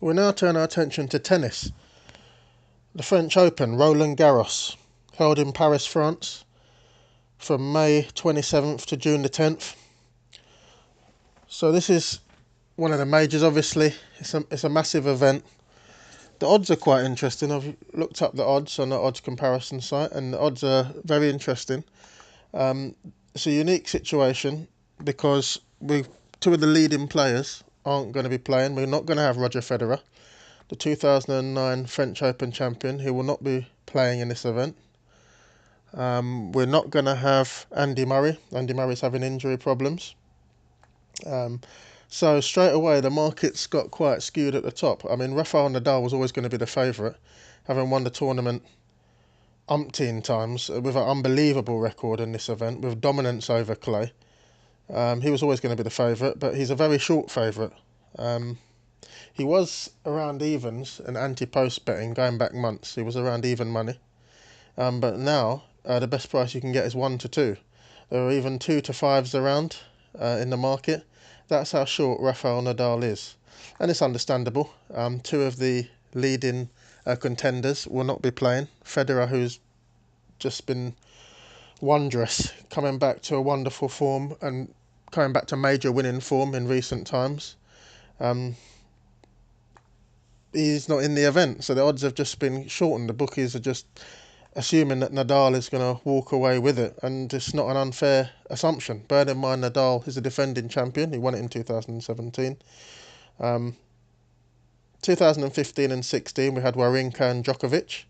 We'll now turn our attention to tennis. The French Open, Roland Garros, held in Paris, France, from May 27th to June the 10th. So this is one of the majors, obviously. It's a massive event. The odds are quite interesting. I've looked up the odds on the odds comparison site, and the odds are very interesting. It's a unique situation because two of the leading players aren't going to be playing. We're not going to have Roger Federer, the 2009 French Open champion, who will not be playing in this event. We're not going to have Andy Murray. Andy Murray's having injury problems. So straight away the market's got quite skewed at the top. I mean, Rafael Nadal was always going to be the favourite, having won the tournament umpteen times with an unbelievable record in this event with dominance over clay. He was always going to be the favourite, but he's a very short favourite. He was around evens and anti-post betting going back months. He was around even money. But now the best price you can get is 1 to 2. There are even 2 to 5s around in the market. That's how short Rafael Nadal is. And it's understandable. Two of the leading contenders will not be playing. Federer, who's just been wondrous, coming back to a wonderful form and coming back to major winning form in recent times. He's not in the event, so the odds have just been shortened. The bookies are just assuming that Nadal is going to walk away with it, and it's not an unfair assumption. Bear in mind, Nadal is a defending champion. He won it in 2017. 2015 and 16 we had Wawrinka and Djokovic,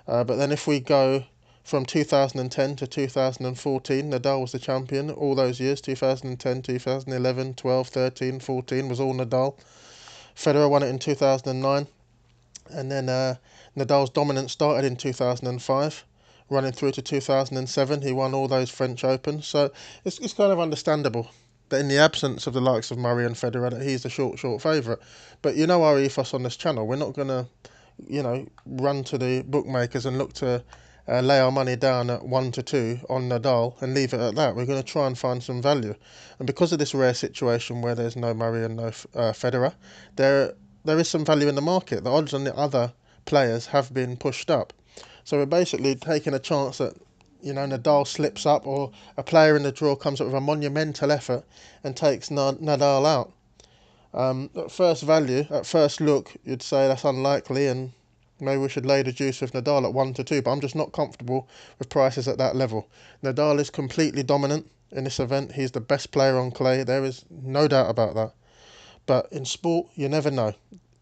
but then if we go from 2010 to 2014, Nadal was the champion all those years. 2010, 2011, 12, 13, 14 was all Nadal. Federer won it in 2009, and then Nadal's dominance started in 2005, running through to 2007. He won all those French Opens, so it's kind of understandable that in the absence of the likes of Murray and Federer, that he's the short favourite. But you know our ethos on this channel. We're not going to, run to the bookmakers and look to lay our money down at 1 to 2 on Nadal and leave it at that. We're going to try and find some value. And because of this rare situation where there's no Murray and no Federer, there is some value in the market. The odds on the other players have been pushed up. So we're basically taking a chance that, Nadal slips up, or a player in the draw comes up with a monumental effort and takes Nadal out. At first value, at first look, you'd say that's unlikely, and maybe we should lay the juice with Nadal at 1 to 2, but I'm just not comfortable with prices at that level. Nadal is completely dominant in this event. He's the best player on clay. There is no doubt about that. But in sport, you never know.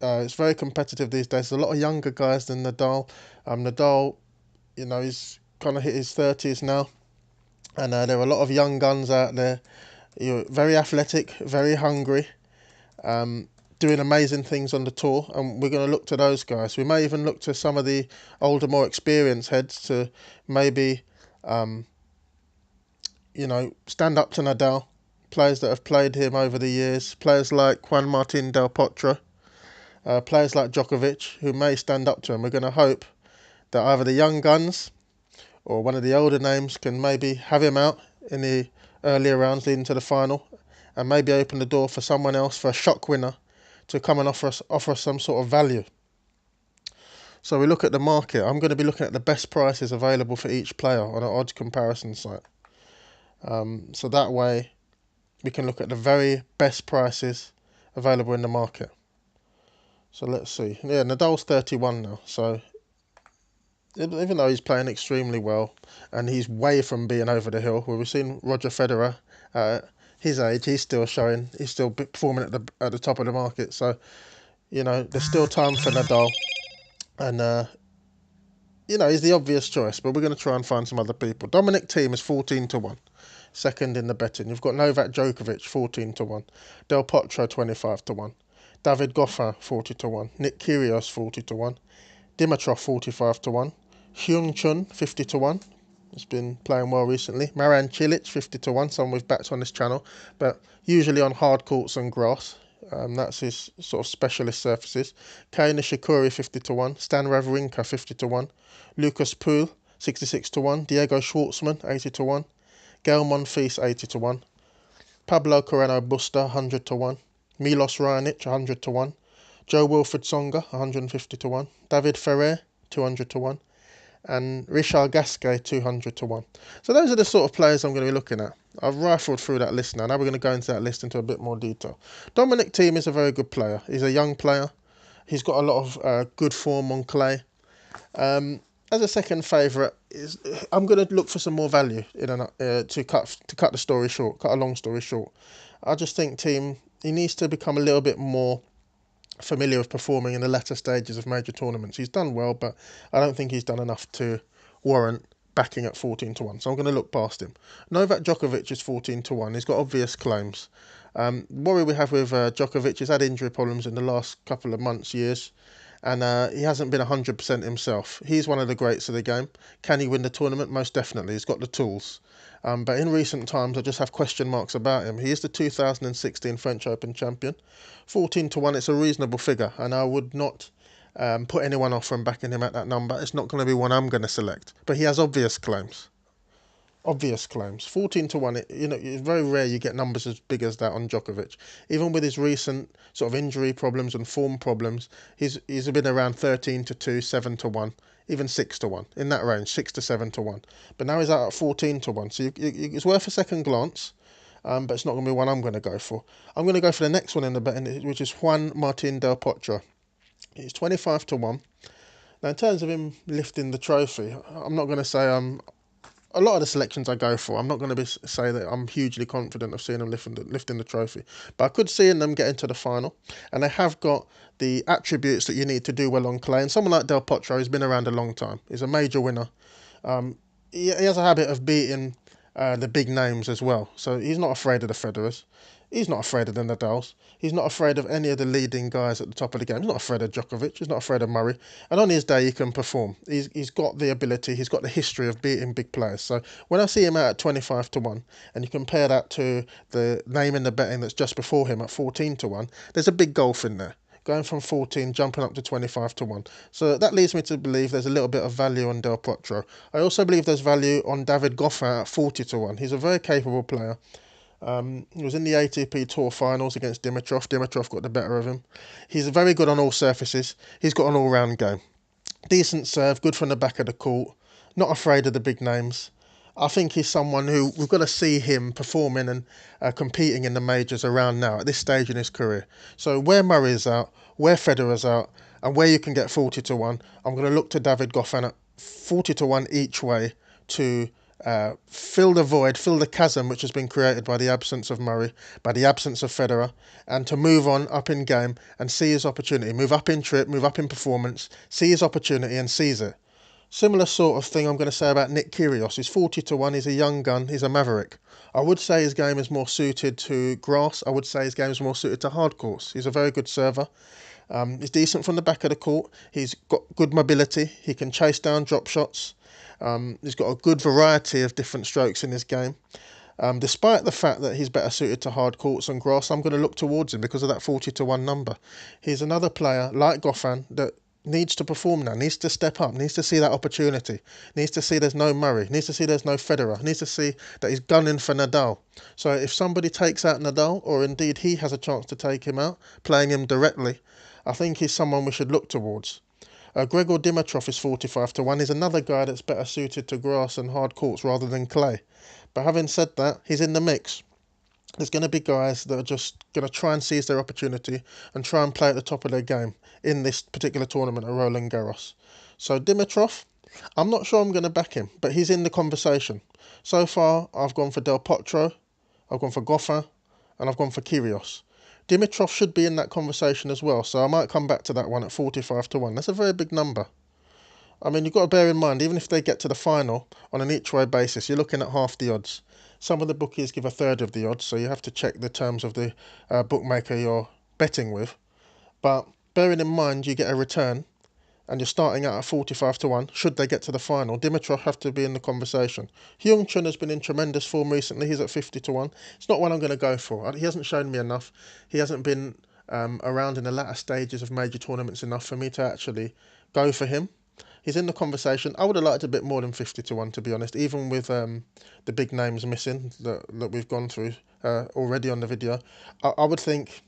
It's very competitive these days. There's a lot of younger guys than Nadal. Nadal, he's kind of hit his 30s now. And there are a lot of young guns out there. You're very athletic, very hungry, doing amazing things on the tour, and we're going to look to those guys. We may even look to some of the older, more experienced heads to maybe, stand up to Nadal. Players that have played him over the years, players like Juan Martín del Potro, players like Djokovic, who may stand up to him. We're going to hope that either the young guns or one of the older names can maybe have him out in the earlier rounds leading to the final, and maybe open the door for someone else, for a shock winner, to come and offer us some sort of value. So we look at the market. I'm going to be looking at the best prices available for each player on an odds comparison site. So that way we can look at the very best prices available in the market. So let's see. Yeah, Nadal's 31 now. So even though he's playing extremely well and he's way from being over the hill, where we've seen Roger Federer his age, he's still performing at the top of the market. So, there's still time for Nadal, and he's the obvious choice. But we're going to try and find some other people. Dominic Thiem is 14 to 1, second in the betting. You've got Novak Djokovic 14 to 1, Del Potro 25 to 1, David Goffin 40 to 1, Nick Kyrgios 40 to 1, Dimitrov 45 to 1, Hyun Chun 50 to 1. He's been playing well recently. Marin Čilić 50 to 1, someone we've backed on this channel, but usually on hard courts and grass. That's his sort of specialist surfaces. Kei Nishikori 50 to 1, Stan Wawrinka 50 to 1, Lucas Pouille 66 to 1, Diego Schwartzman 80 to 1, Gaël Monfils 80 to 1, Pablo Carreno-Busta 100 to 1, Milos Raonic 100 to 1, Jo-Wilfried Tsonga, 150 to 1. David Ferrer, 200 to 1. And Richard Gasquet, 200 to 1. So those are the sort of players I'm going to be looking at. I've rifled through that list now. Now we're going to go into that list into a bit more detail. Dominic Thiem is a very good player. He's a young player. He's got a lot of good form on clay. As a second favourite, I'm going to look for some more value to cut the story short, cut a long story short. I just think Thiem, he needs to become a little bit more familiar with performing in the latter stages of major tournaments. He's done well, but I don't think he's done enough to warrant backing at 14 to 1. So I'm going to look past him. Novak Djokovic is 14 to 1. He's got obvious claims. Worry we have with Djokovic, he's had injury problems in the last couple of months, years, and he hasn't been 100% himself. He's one of the greats of the game. Can he win the tournament? Most definitely. He's got the tools. But in recent times, I just have question marks about him. He is the 2016 French Open champion. 14 to 1, it's a reasonable figure, and I would not put anyone off from backing him at that number. It's not going to be one I'm going to select. But he has obvious claims. Obvious claims. 14 to 1, it's very rare you get numbers as big as that on Djokovic. Even with his recent sort of injury problems and form problems, he's been around 13 to 2, 7 to 1, even 6 to 1, in that range, 6 to 7 to 1. But now he's out at 14 to 1, so it's worth a second glance, but it's not going to be one I'm going to go for. I'm going to go for the next one in the betting, which is Juan Martín del Potro. He's 25 to 1. Now, in terms of him lifting the trophy, I'm not going to say a lot of the selections I go for, I'm not going to say that I'm hugely confident of seeing them lifting the trophy. But I could see them getting to the final. And they have got the attributes that you need to do well on clay. And someone like Del Potro has been around a long time. He's a major winner. He has a habit of beating the big names as well. So he's not afraid of the Federers. He's not afraid of the Nadals. He's not afraid of any of the leading guys at the top of the game. He's not afraid of Djokovic. He's not afraid of Murray. And on his day, he can perform. He's got the ability. He's got the history of beating big players. So when I see him out at 25 to 1, and you compare that to the name in the betting that's just before him at 14 to 1, there's a big gulf in there. Going from 14, jumping up to 25 to 1. So that leads me to believe there's a little bit of value on Del Potro. I also believe there's value on David Goffin at 40 to 1. He's a very capable player. He was in the ATP Tour finals against Dimitrov. Dimitrov got the better of him. He's very good on all surfaces. He's got an all-round game. Decent serve, good from the back of the court. Not afraid of the big names. I think he's someone who we've got to see him performing and competing in the majors around now at this stage in his career. So where Murray's out, where Federer's out, and where you can get 40 to 1, I'm going to look to David Goffin at 40 to 1 each way to fill the void, fill the chasm which has been created by the absence of Murray, by the absence of Federer, and to move on up in game and see his opportunity, move up in trip, move up in performance, see his opportunity and seize it. Similar sort of thing I'm going to say about Nick Kyrgios. He's 40 to 1, he's a young gun, he's a maverick. I would say his game is more suited to grass, I would say his game is more suited to hard courts. He's a very good server. He's decent from the back of the court, he's got good mobility, he can chase down drop shots. He's got a good variety of different strokes in his game. Despite the fact that he's better suited to hard courts and grass, I'm going to look towards him because of that 40 to 1 number. He's another player, like Goffin, that needs to perform now, needs to step up, needs to see that opportunity, needs to see there's no Murray, needs to see there's no Federer, needs to see that he's gunning for Nadal. So if somebody takes out Nadal, or indeed he has a chance to take him out, playing him directly, I think he's someone we should look towards. Grigor Dimitrov is 45 to 1. He's another guy that's better suited to grass and hard courts rather than clay. But having said that, he's in the mix. There's going to be guys that are just going to try and seize their opportunity and try and play at the top of their game in this particular tournament at Roland Garros. So Dimitrov, I'm not sure I'm going to back him, but he's in the conversation. So far, I've gone for Del Potro, I've gone for Goffin, and I've gone for Kyrgios. Dimitrov should be in that conversation as well, so I might come back to that one at 45 to 1. That's a very big number. I mean, you've got to bear in mind, even if they get to the final on an each-way basis, you're looking at half the odds. Some of the bookies give a third of the odds, so you have to check the terms of the bookmaker you're betting with. But bearing in mind you get a return, and you're starting out at 45 to 1, should they get to the final, Dimitrov have to be in the conversation. Hyun Chun has been in tremendous form recently, he's at 50 to 1. It's not one I'm going to go for. He hasn't shown me enough. He hasn't been around in the latter stages of major tournaments enough for me to actually go for him. He's in the conversation. I would have liked a bit more than 50 to 1, to be honest, even with the big names missing that we've gone through already on the video. I would think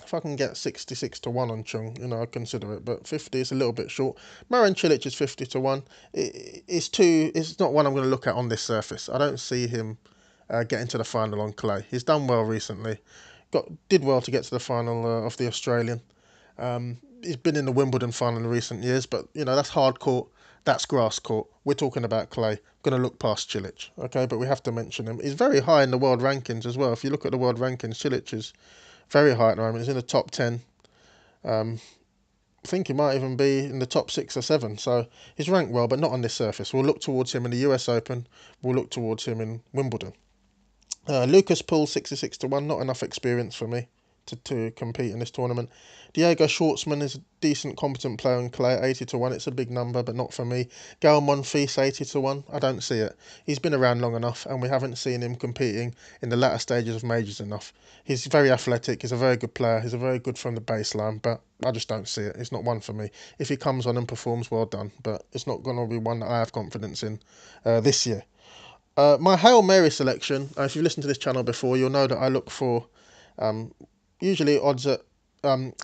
If I can get 66 to 1 on Chung, you know, I'd consider it. But 50 is a little bit short. Marin Čilić is 50 to 1. It's not one I'm going to look at on this surface. I don't see him getting to the final on clay. He's done well recently. Did well to get to the final of the Australian. He's been in the Wimbledon final in recent years, but you know, that's hard court, that's grass court. We're talking about clay. I'm going to look past Čilić, okay? But we have to mention him. He's very high in the world rankings as well. If you look at the world rankings, Čilić is very high at the moment. He's in the top 10. I think he might even be in the top 6 or 7. So he's ranked well, but not on this surface. We'll look towards him in the US Open. We'll look towards him in Wimbledon. Lucas Poole, 66 to 1. Not enough experience for me to compete in this tournament. Diego Schwartzman is a decent, competent player in clay, 80 to 1. It's a big number, but not for me. Gaël Monfils, 80 to 1. I don't see it. He's been around long enough, and we haven't seen him competing in the latter stages of majors enough. He's very athletic. He's a very good player. He's a very good from the baseline, but I just don't see it. It's not one for me. If he comes on and performs, well done, but it's not going to be one that I have confidence in this year. My Hail Mary selection, if you've listened to this channel before, you'll know that I look for usually odds at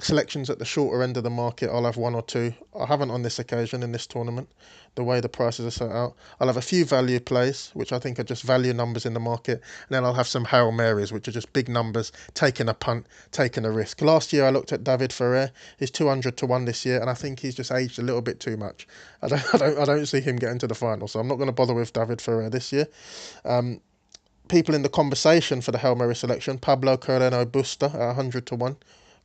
selections at the shorter end of the market. I'll have one or two. I haven't on this occasion in this tournament, the way the prices are set out. I'll have a few value plays, which I think are just value numbers in the market, and then I'll have some Hail Marys, which are just big numbers, taking a punt, taking a risk. Last year I looked at David Ferrer. He's 200 to 1 this year, and I think he's just aged a little bit too much. I don't see him getting to the final, so I'm not going to bother with David Ferrer this year. People in the conversation for the Hail Mary selection: Pablo Carreno-Busta at 100 to 1.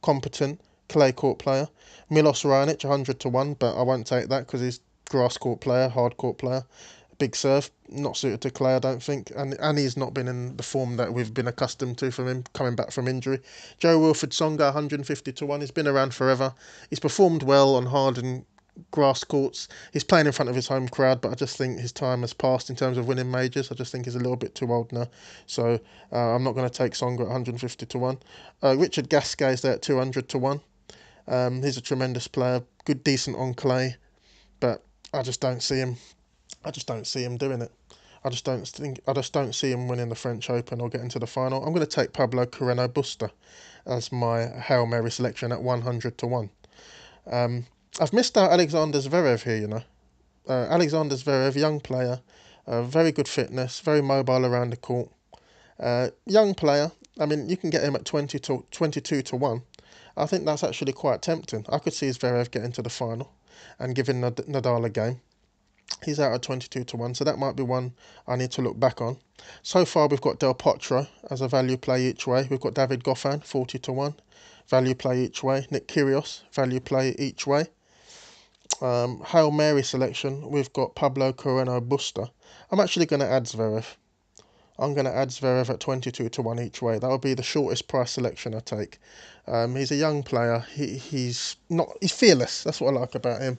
Competent clay court player. Milos Raonic, 100 to 1, but I won't take that because he's grass court player, hard court player. Big serve, not suited to clay, I don't think. And he's not been in the form that we've been accustomed to from him, coming back from injury. Jo-Wilfried Tsonga, 150 to 1. He's been around forever. He's performed well on hard and grass courts. He's playing in front of his home crowd, but I just think his time has passed in terms of winning majors. I just think he's a little bit too old now. So I'm not going to take Tsonga at 150 to 1. Richard Gasquet is there at 200 to 1. He's a tremendous player, good, decent on clay, but I just don't see him. I just don't see him doing it. I just don't see him winning the French Open or getting to the final. I'm going to take Pablo Carreno-Busta as my Hail Mary selection at 100 to 1. I've missed out Alexander Zverev here, you know. Alexander Zverev, young player, very good fitness, very mobile around the court. Young player, I mean, you can get him at 22 to 1. I think that's actually quite tempting. I could see Zverev getting to the final and giving Nadal a game. He's out at 22 to 1, so that might be one I need to look back on. So far, we've got Del Potro as a value play each way. We've got David Goffin, 40 to 1, value play each way. Nick Kyrgios, value play each way. Hail Mary selection, we've got Pablo Carreno-Busta. I'm actually going to add Zverev. I'm going to add Zverev at 22 to 1 each way. That will be the shortest price selection I take. He's a young player. He's fearless. That's what I like about him.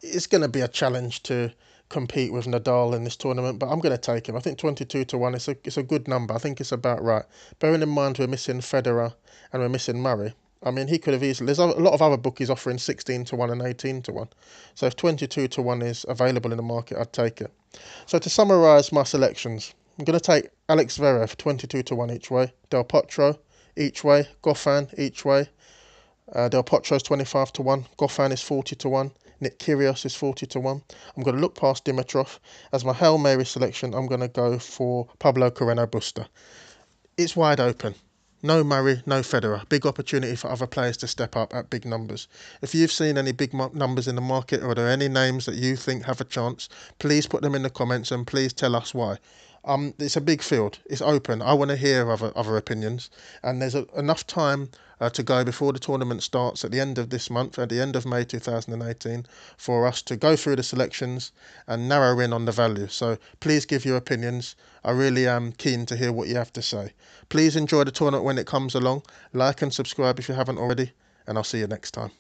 It's going to be a challenge to compete with Nadal in this tournament, but I'm going to take him. I think 22 to 1 it's a good number. I think it's about right. Bearing in mind we're missing Federer and we're missing Murray. I mean, he could have easily... There's a lot of other bookies offering 16 to 1 and 18 to 1. So if 22 to 1 is available in the market, I'd take it. So to summarise my selections, I'm going to take Alex Zverev, 22 to 1 each way. Del Potro, each way. Goffin, each way. Del Potro is 25 to 1. Goffin is 40 to 1. Nick Kyrgios is 40 to 1. I'm going to look past Dimitrov. As my Hail Mary selection, I'm going to go for Pablo Carreno-Busta. It's wide open. No Murray, no Federer. Big opportunity for other players to step up at big numbers. If you've seen any big numbers in the market, or are there any names that you think have a chance, please put them in the comments and please tell us why. It's a big field. It's open. I want to hear other opinions, and there's enough time to go before the tournament starts at the end of this month, at the end of May 2018, for us to go through the selections and narrow in on the value. So please give your opinions. I really am keen to hear what you have to say. Please enjoy the tournament when it comes along. Like and subscribe if you haven't already, and I'll see you next time.